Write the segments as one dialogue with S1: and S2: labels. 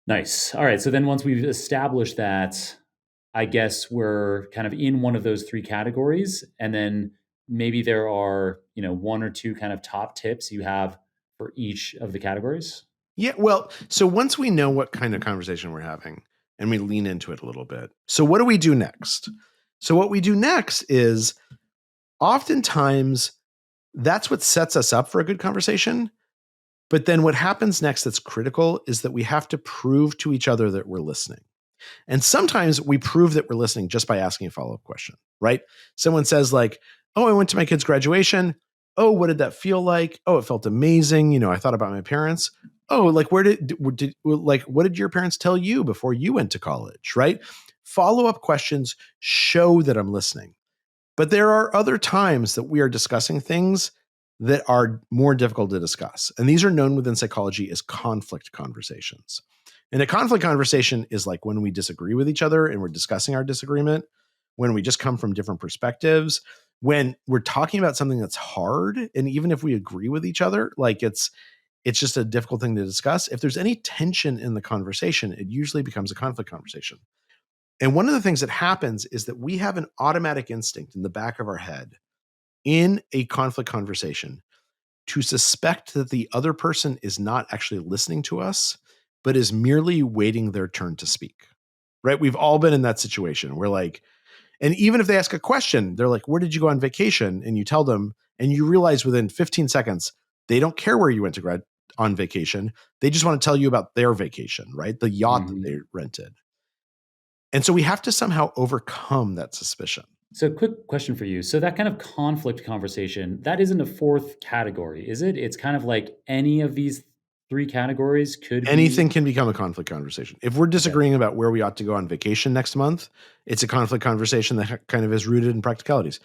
S1: Nice. All right. So then once we've established that, I guess we're kind of in one of those three categories. And then maybe there are, one or two kind of top tips you have for each of the categories.
S2: Yeah, well, so once we know what kind of conversation we're having and we lean into it a little bit, so what do we do next? So, what we do next is oftentimes that's what sets us up for a good conversation. But then what happens next that's critical is that we have to prove to each other that we're listening. And sometimes we prove that we're listening just by asking a follow up question, right? Someone says, like, oh, I went to my kid's graduation. Oh, what did that feel like? Oh, it felt amazing. I thought about my parents. Oh, like, what did your parents tell you before you went to college, right? Follow up questions show that I'm listening. But there are other times that we are discussing things that are more difficult to discuss. And these are known within psychology as conflict conversations. And a conflict conversation is like when we disagree with each other and we're discussing our disagreement, when we just come from different perspectives, when we're talking about something that's hard. And even if we agree with each other, like it's just a difficult thing to discuss. If there's any tension in the conversation, it usually becomes a conflict conversation. And one of the things that happens is that we have an automatic instinct in the back of our head in a conflict conversation to suspect that the other person is not actually listening to us, but is merely waiting their turn to speak. Right? We've all been in that situation where, like, and even if they ask a question, they're like, where did you go on vacation? And you tell them, and you realize within 15 seconds, they don't care where you went to on vacation. They just want to tell you about their vacation, right? The yacht that
S1: Mhm.
S2: they rented. And so we have to somehow overcome that suspicion.
S1: So, quick question for you. So, that kind of conflict conversation, that isn't a fourth category, is it? It's kind of like any of these three categories could be.
S2: Anything can become a conflict conversation. If we're
S1: Okay.
S2: disagreeing about where we ought to go on vacation next month, it's a conflict conversation that kind of is rooted in practicalities.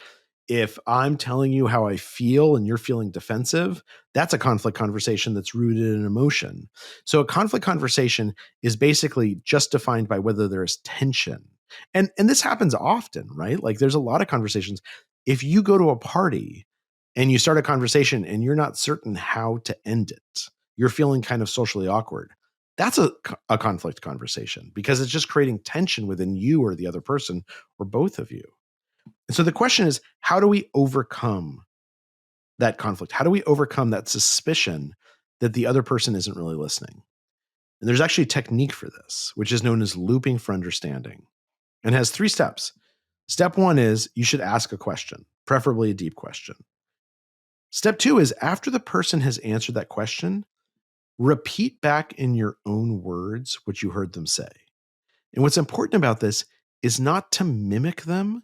S2: If I'm telling you how I feel and you're feeling defensive, that's a conflict conversation that's rooted in emotion. So a conflict conversation is basically just defined by whether there's tension. And this happens often, right? Like there's a lot of conversations. If you go to a party and you start a conversation and you're not certain how to end it, you're feeling kind of socially awkward. That's a conflict conversation because it's just creating tension within you or the other person or both of you. And so the question is, how do we overcome that conflict? How do we overcome that suspicion that the other person isn't really listening? And there's actually a technique for this, which is known as looping for understanding and has three steps. Step one is you should ask a question, preferably a deep question. Step two is after the person has answered that question, repeat back in your own words what you heard them say. And what's important about this is not to mimic them,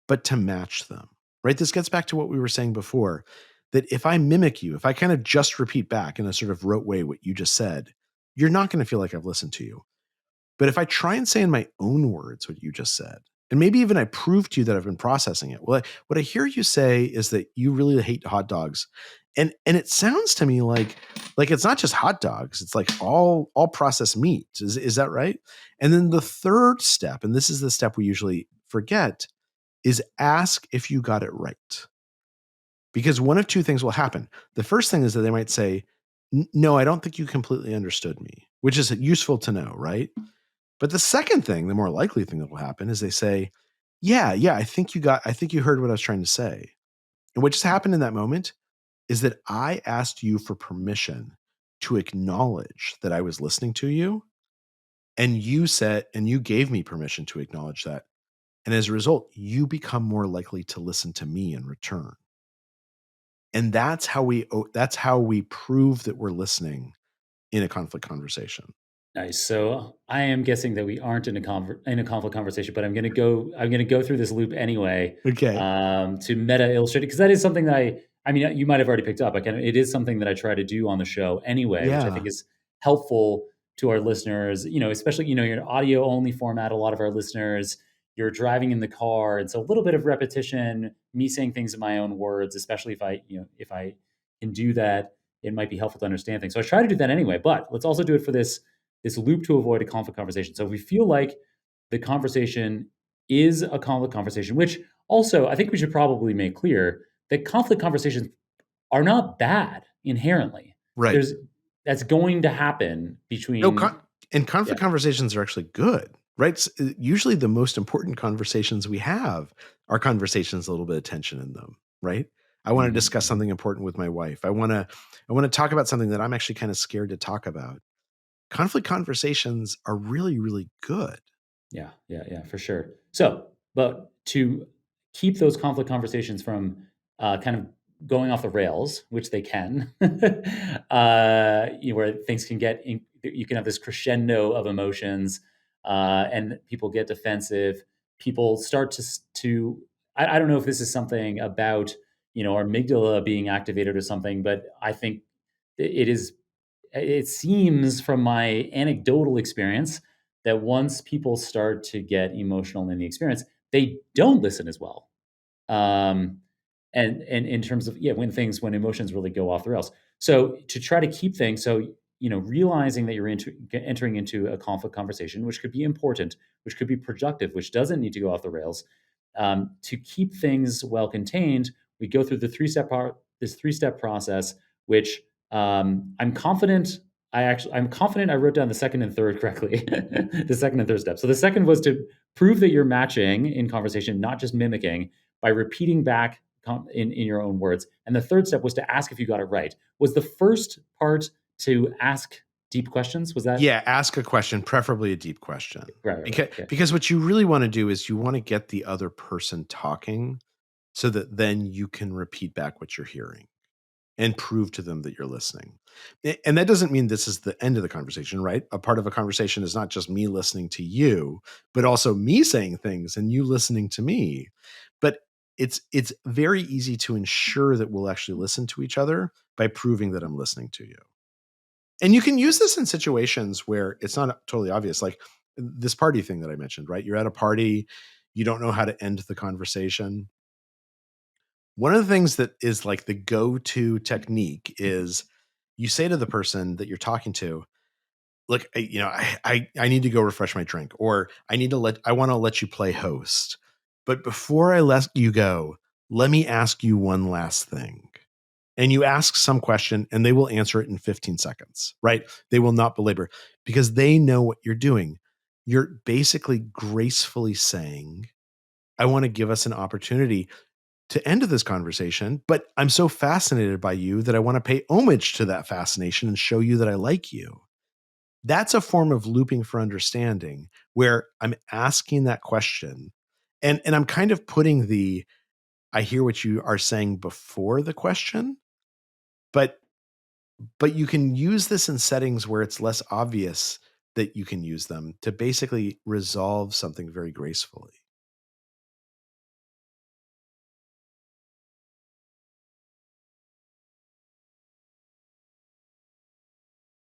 S2: but to match them, right? This gets back to what we were saying before that if I mimic you, if I kind of just repeat back in a sort of rote way what you just said, you're not going to feel like I've listened to you. But if I try and say in my own words what you just said, and maybe even I prove to you that I've been processing it. Well, what I hear you say is that you really hate hot dogs. And it sounds to me like it's not just hot dogs, it's like all processed meat. Is that right? And then the third step, and this is the step we usually forget, is ask if you got it right. Because one of two things will happen. The first thing is that they might say, no, I don't think you completely understood me, which is useful to know, right? But the second thing, the more likely thing that will happen is they say, yeah, I think you heard what I was trying to say. And what just happened in that moment is that I asked you for permission to acknowledge that I was listening to you. And you gave me permission to acknowledge that. And as a result, you become more likely to listen to me in return. And that's how we prove that we're listening in a conflict conversation.
S1: Nice. So I am guessing that we aren't in a conflict conversation, but I'm gonna go through this loop anyway,
S2: Okay.
S1: to meta illustrate it because that is something that I mean, you might have already picked up. It is something that I try to do on the show anyway, which I think
S2: Yeah.
S1: is helpful to our listeners, especially, you're an audio only format. A lot of our listeners, you're driving in the car. And so a little bit of repetition, me saying things in my own words, especially if I can do that, it might be helpful to understand things. So I try to do that anyway, but let's also do it for this loop to avoid a conflict conversation. So if we feel like the conversation is a conflict conversation, which also I think we should probably make clear that conflict conversations are not bad inherently.
S2: Right.
S1: There's That's going to happen
S2: No,
S1: between.
S2: And
S1: Yeah.
S2: conflict conversations are actually good, right? Usually the most important conversations we have are conversations with a little bit of tension in them, right? I want to
S1: Mhm,
S2: discuss
S1: mhm.
S2: something important with my wife. I want to talk about something that I'm actually kind of scared to talk about. Conflict conversations are really, really good.
S1: Yeah, yeah, yeah, for sure. So, but to keep those conflict conversations from kind of going off the rails, which they can, where things can you can have this crescendo of emotions, and people get defensive. People start I don't know if this is something about our amygdala being activated or something, but I think it is it seems from my anecdotal experience that once people start to get emotional in the experience, they don't listen as well. Um, and in terms of when emotions really go off the rails. So to try to keep things realizing that you're entering into a conflict conversation, which could be important, which could be productive, which doesn't need to go off the rails. To keep things well contained, we go through this 3-step process, which I'm confident I wrote down the second and third correctly. The second and third step. So the second was to prove that you're matching in conversation, not just mimicking, by repeating back in your own words. And the third step was to ask if you got it right. Was the first part to ask deep questions? Was that
S2: Yeah, ask a question, preferably a deep question.
S1: right? Right. Right.
S2: Because
S1: Okay.
S2: because what you really want to do is you want to get the other person talking so that then you can repeat back what you're hearing and prove to them that you're listening. And that doesn't mean this is the end of the conversation, right? A part of a conversation is not just me listening to you, but also me saying things and you listening to me. But it's very easy to ensure that we'll actually listen to each other by proving that I'm listening to you. And you can use this in situations where it's not totally obvious, like this party thing that I mentioned, right? You're at a party, you don't know how to end the conversation. One of the things that is like the go-to technique is you say to the person that you're talking to, "Look, I need to go refresh my drink, or I want to let you play host. But before I let you go, let me ask you one last thing." And you ask some question and they will answer it in 15 seconds, right? They will not belabor because they know what you're doing. You're basically gracefully saying, "I want to give us an opportunity to end this conversation, but I'm so fascinated by you that I want to pay homage to that fascination and show you that I like you." That's a form of looping for understanding where I'm asking that question and I'm kind of putting I hear what you are saying before the question, but you can use this in settings where it's less obvious that you can use them to basically resolve something very gracefully.